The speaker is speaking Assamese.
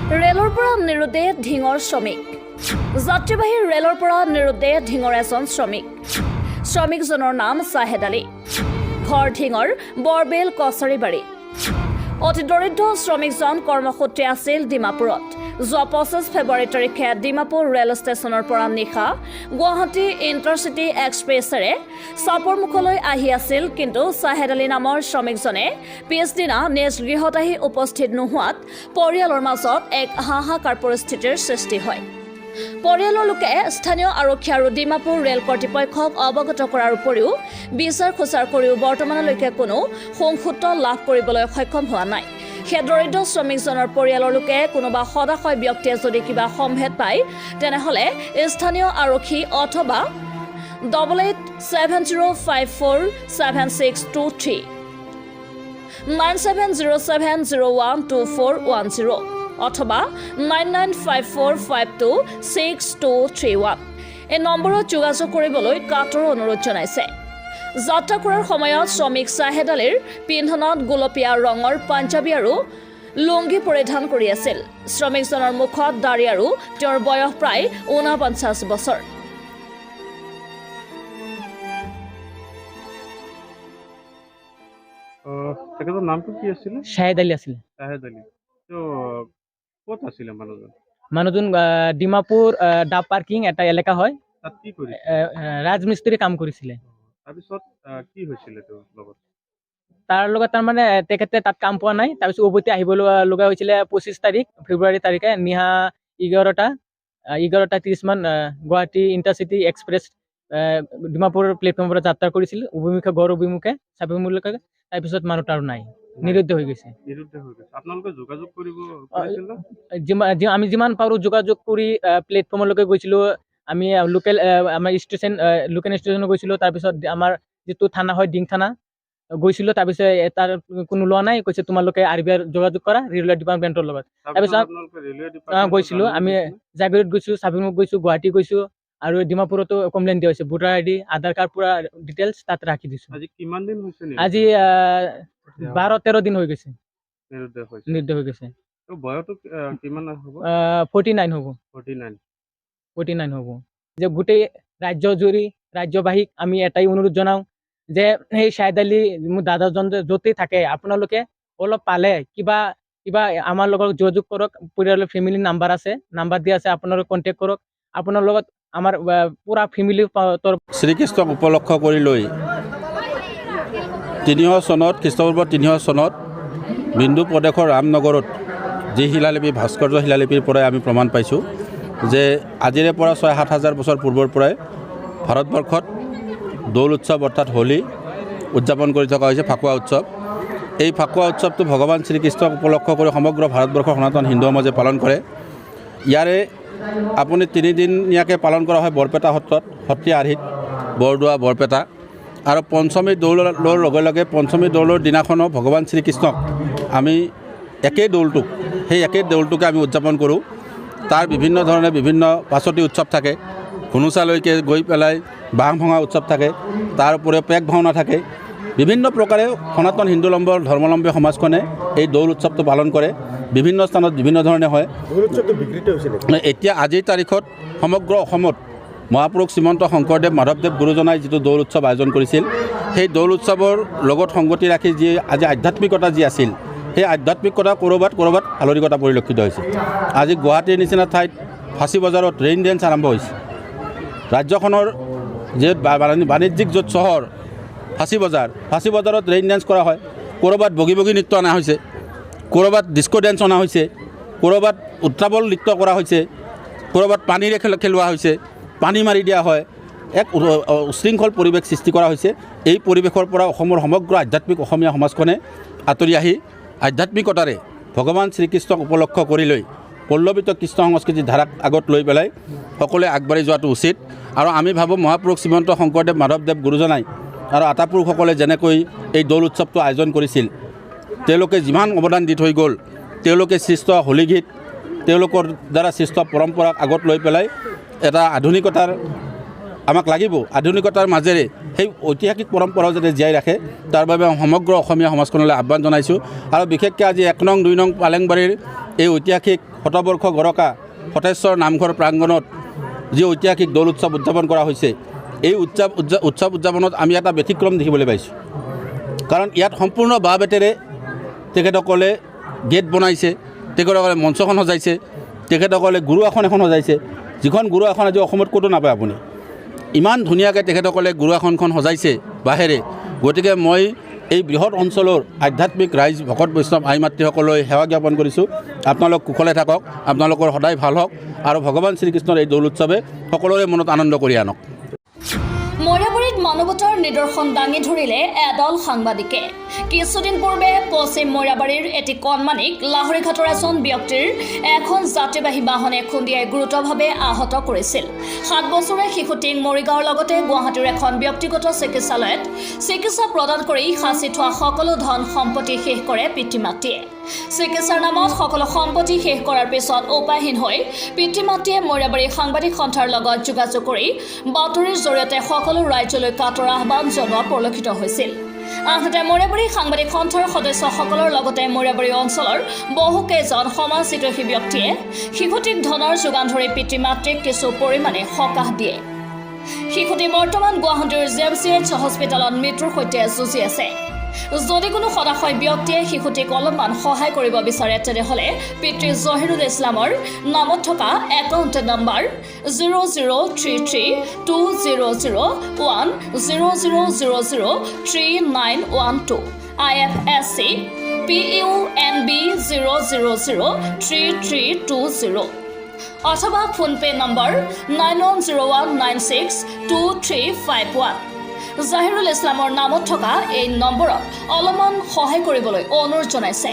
ৰেলৰ পৰা নিৰুদ্দেশ ঢিঙৰ শ্ৰমিক যাত্ৰীবাহী ৰেলৰ পৰা নিৰুদ্দেশ ঢিঙৰ এজন শ্ৰমিকজনৰ নাম চাহেদ আলী ঘৰ ঢিঙৰ বৰবেল কছাৰীবাৰী অতি দৰিদ্ৰ শ্ৰমিকজন কৰ্মসূত্ৰে আছিল ডিমাপুৰত যোৱা 25 ফেব্ৰুৱাৰী তাৰিখে ডিমাপুৰ ৰেল ষ্টেচনৰ পৰা নিশা গুৱাহাটী ইণ্টাৰচিটি এক্সপ্ৰেছেৰে চাপৰমুখলৈ আহি আছিল কিন্তু চাহেদ আলী নামৰ শ্ৰমিকজনে পিছদিনা নিজ গৃহত আহি উপস্থিত নোহোৱাত পৰিয়ালৰ মাজত এক হাহাকাৰ পৰিস্থিতিৰ সৃষ্টি হয় পৰিয়ালৰ লোকে স্থানীয় আৰক্ষী আৰু ডিমাপুৰ ৰেল কৰ্তৃপক্ষক অৱগত কৰাৰ উপৰিও বিচাৰ খোচাৰ কৰিও বৰ্তমানলৈকে কোনো সংসুত্ৰ লাভ কৰিবলৈ সক্ষম হোৱা নাই সেই দৰিদ্ৰ শ্ৰমিকজনৰ পৰিয়ালৰ লোকে কোনোবা সদাশয় ব্যক্তিয়ে যদি কিবা সম্ভেদ পায় তেনেহ'লে স্থানীয় আৰক্ষী অথবা 8870547623 9707012410 অথবা 9954526231 এই নম্বৰত যোগাযোগ কৰিবলৈ কাটৰ অনুৰোধ জনাইছে যাত্ৰা কৰাৰ সময়ত শ্ৰমিক চাহেদ আলীৰ পিন্ধনত গোলপীয়া ৰঙৰ পাঞ্জাবী আৰু লুংগি পৰিধান কৰি আছিল শ্ৰমিকজনৰ মুখত দাড়ি আৰু তেওঁৰ বয়স প্ৰায় 49 বছৰ তেখেতৰ নামটো কি আছিল চাহেদ আলী আছিল চাহেদ আলী তো ক'ত আছিল মানুহজন ডিমাপুৰ ডাব পাৰ্কিং এটা এলেকা হয় তাত কি কৰিছিল ৰাজমিস্ত্ৰী কাম কৰিছিলে তাৰপিছত কি হৈছিল তোৰ লগত তাৰ লগত তাৰমানে তেখেতে তাত কাম পোৱা নাই তাৰপিছত উভতি আহিব লগা হৈছিলে 25 তাৰিখ ফেব্ৰুৱাৰী তাৰিখে নিশা 11:30 মান গুৱাহাটী ইণ্টাৰচিটি এক্সপ্ৰেছ ডিমাপুৰ প্লেটফৰ্মৰ পৰা যাত্ৰা কৰিছিল অভিমুখে ঘৰ অভিমুখে চাবিমুখে তাৰপিছত মানুহটো আৰু নাই নিৰুদ্দেশ হৈ গৈছে আপোনালোকে যোগাযোগ কৰিব আমি যিমান পাৰোঁ যোগাযোগ কৰি প্লেটফৰ্মলৈকে গৈছিলোঁ আমি লোকেল আমাৰ ষ্টেচনত গৈছিলোঁ তাৰপিছত আমাৰ যিটো থানা হয় ডিং থানা গৈছিলোঁ তাৰপিছত তাৰ কোনো লোৱা নাই কৈছে তোমালোকে RBI যোগাযোগ কৰা ৰেলৱে ডিপাৰ্টমেণ্টৰ লগত তাৰপিছত গৈছিলোঁ আমি জাগিৰোড গৈছোঁ চাবিমুখ গৈছোঁ গুৱাহাটী গৈছোঁ আৰু ডিমাপুৰতো কমপ্লেইন দিয়া হৈছে ভোটাৰ ID আধাৰ কাৰ্ড পুৰা ডিটেইলছ তাত ৰাখি দিছোঁ আজি কিমান দিন হৈছে আজি 12-13 দিন হৈ গৈছে নিৰুদ্দেশ হৈ গৈছে বয়সটো কিমান হ'ব 49 হ'ব 49 হ'ব যে গোটেই ৰাজ্যবাহীক আমি এটাই অনুৰোধ জনাওঁ যে সেই চাহেদ আলী মোৰ দাদাজন য'তেই থাকে আপোনালোকে অলপ পালে কিবা আমাৰ লগত যোগাযোগ কৰক পৰিয়ালৰ ফেমিলি নাম্বাৰ দিয়া আছে আপোনালোকে কণ্টেক্ট কৰক আপোনাৰ লগত আমাৰ পুৰা ফেমিলি শ্ৰীকৃষ্ণক উপলক্ষ কৰি লৈ 300 চনত খ্ৰীষ্টপূৰ্ব 300 চনত বিন্দু প্ৰদেশৰ ৰামনগৰত যি শিলালিপি ভাস্কৰ্য শিলালিপিৰ পৰাই আমি প্ৰমাণ পাইছোঁ যে আজিৰে পৰা 6-7 হাজাৰ বছৰ পূৰ্বৰ পৰাই ভাৰতবৰ্ষত দৌল উৎসৱ অৰ্থাৎ হোলী উদযাপন কৰি থকা হৈছে ফাকুৱা উৎসৱ এই ফাকুৱা উৎসৱটো ভগৱান শ্ৰীকৃষ্ণক উপলক্ষ কৰি সমগ্ৰ ভাৰতবৰ্ষৰ সনাতন হিন্দুৰ মাজে পালন কৰে ইয়াৰে আপুনি 3 দিনীয়াকৈ পালন কৰা হয় বৰপেটা সত্ৰত সত্ৰীয়া আৰ্হিত বৰদোৱা বৰপেটা আৰু পঞ্চমী দৌলৰ লগে লগে পঞ্চমী দৌলৰ দিনাখনো ভগৱান শ্ৰীকৃষ্ণক আমি একেই দৌলটোকে আমি উদযাপন কৰোঁ তাৰ বিভিন্ন ধৰণে বিভিন্ন পাছতি উৎসৱ থাকে ঘুনুচালৈকে গৈ পেলাই বাঁহ ভঙা উৎসৱ থাকে তাৰ উপৰিও পেক ভাওনা থাকে বিভিন্ন প্ৰকাৰে সনাতন ধৰ্মাৱলম্বী সমাজখনে এই দৌল উৎসৱটো পালন কৰে বিভিন্ন স্থানত বিভিন্ন ধৰণে হয় এতিয়া আজিৰ তাৰিখত সমগ্ৰ অসমত মহাপুৰুষ শ্ৰীমন্ত শংকৰদেৱ মাধৱদেৱ গুৰুজনাই যিটো দৌল উৎসৱ আয়োজন কৰিছিল সেই দৌল উৎসৱৰ লগত সংগতি ৰাখি যি আজি আধ্যাত্মিকতা যি আছিল সেই আধ্যাত্মিকতা ক'ৰবাত আলৰিকতা পৰিলক্ষিত হৈছে আজি গুৱাহাটীৰ নিচিনা ঠাইত ফাঁচী বজাৰত ৰেইন ডেন্স আৰম্ভ হৈছে ৰাজ্যখনৰ যে বাণিজ্যিক য'ত চহৰ ফাঁচী বজাৰত ৰেইন ডেন্স কৰা হয় ক'ৰবাত বগী নৃত্য অনা হৈছে ক'ৰবাত ডিস্কো ডেন্স অনা হৈছে ক'ৰবাত উত্ৰাৱল নৃত্য কৰা হৈছে ক'ৰবাত পানীৰে খেলোৱা হৈছে পানী মাৰি দিয়া হয় এক উশৃংখল পৰিৱেশ সৃষ্টি কৰা হৈছে এই পৰিৱেশৰ পৰা অসমৰ সমগ্ৰ আধ্যাত্মিক অসমীয়া সমাজখনে আঁতৰি আহি আধ্যাত্মিকতাৰে ভগৱান শ্ৰীকৃষ্ণক উপলক্ষ কৰি লৈ পল্লৱিত কৃষ্ণ সংস্কৃতিৰ ধাৰাক আগত লৈ পেলাই সকলোৱে আগবাঢ়ি যোৱাটো উচিত আৰু আমি ভাবোঁ মহাপুৰুষ শ্ৰীমন্ত শংকৰদেৱ মাধৱদেৱ গুৰুজনাই আৰু আটাপুৰুষসকলে যেনেকৈ এই দৌল উৎসৱটো আয়োজন কৰিছিল তেওঁলোকে যিমান অৱদান দি থৈ গ'ল তেওঁলোকে সৃষ্ট হোলী গীত তেওঁলোকৰ দ্বাৰা সৃষ্ট পৰম্পৰাক আগত লৈ পেলাই এটা আধুনিকতাৰ আমাক লাগিব আধুনিকতাৰ মাজেৰে সেই ঐতিহাসিক পৰম্পৰাও যাতে জীয়াই ৰাখে তাৰ বাবে সমগ্ৰ অসমীয়া সমাজখনলৈ আহ্বান জনাইছোঁ আৰু বিশেষকৈ আজি 1 নং 2 নং পালেংবাৰীৰ এই ঐতিহাসিক শতবৰ্ষ গৰকা সতেশ্বৰ নামঘৰ প্ৰাংগণত যি ঐতিহাসিক দৌল উৎসৱ উদযাপন কৰা হৈছে এই উৎসৱ উদযাপনত আমি এটা ব্যতিক্ৰম দেখিবলৈ পাইছোঁ কাৰণ ইয়াত সম্পূৰ্ণ বাঁহ বেতেৰে তেখেতসকলে গেট বনাইছে তেখেতসকলে মঞ্চখন সজাইছে তেখেতসকলে গুৰু আসন এখন সজাইছে যিখন গুৰু আসন আজি অসমত ক'তো নাপায় আপুনি ইমান ধুনীয়াকৈ তেখেতসকলে গুৰু আসনখন সজাইছে বাঁহেৰে গতিকে মই এই বৃহৎ অঞ্চলৰ আধ্যাত্মিক ৰাইজ ভকত বৈষ্ণৱ আই মাতৃসকললৈ সেৱা জ্ঞাপন কৰিছোঁ আপোনালোক কুশলে থাকক আপোনালোকৰ সদায় ভাল হওক আৰু ভগৱান শ্ৰীকৃষ্ণৰ এই দৌল উৎসৱে সকলোৰে মনত আনন্দ কৰি আনক মৰিয়াবাৰীত মানৱতাৰ নিদৰ্শন দাঙি ধৰিলে এদল সাংবাদিকে কিছুদিন পূৰ্বে পশ্চিম মৰিয়াবাৰীৰ এটি কণমানিক লাহৰীঘাটৰ এজন ব্যক্তিৰ এখন যাত্ৰীবাহী বাহনে খুন্দিয়াই গুৰুতৰভাৱে আহত কৰিছিল 7 বছৰীয়া শিশুটিক মৰিগাঁৱৰ লগতে গুৱাহাটীৰ এখন ব্যক্তিগত চিকিৎসালয়ত চিকিৎসা প্ৰদান কৰি সাঁচি থোৱা সকলো ধন সম্পত্তি শেষ কৰে পিতৃ মাতৃয়ে চিকিৎসাৰ নামত সকলো সম্পত্তি শেষ কৰাৰ পিছত উপায়হীন হৈ পিতৃ মাতৃয়ে মৰিয়াবাৰী সাংবাদিক সন্থাৰ লগত যোগাযোগ কৰি বাতৰিৰ জৰিয়তে সকলো ৰাজ্যলৈ কাটৰ আহ্বান জনোৱা পৰিলক্ষিত হৈছিল আনহাতে মৰিয়াবাৰী সাংবাদিক সন্থাৰ সদস্যসকলৰ লগতে মৰিয়াবাৰী অঞ্চলৰ বহুকেইজন সমাজহিতৈষী ব্যক্তিয়ে শিশুটিক ধনৰ যোগান ধৰি পিতৃ মাতৃক কিছু পৰিমাণে সকাহ দিয়ে শিশুটি বৰ্তমান গুৱাহাটীৰ JMCH হস্পিটেলত মৃত্যুৰ সৈতে যুঁজি আছে যদি কোনো সদাশয় ব্যক্তিয়ে শিশুটিক অলপমান সহায় কৰিব বিচাৰে তেনেহ'লে পিতৃ জহিৰুল ইছলামৰ নামত থকা একাউণ্ট নম্বৰ 00320010003912 IFSC PUNB 0003320 অথবা ফোনপে নম্বৰ 9101962351 জাহিৰুল ইছলামৰ নামত থকা এই নম্বৰত অলপমান সহায় কৰিবলৈ অনুৰোধ জনাইছে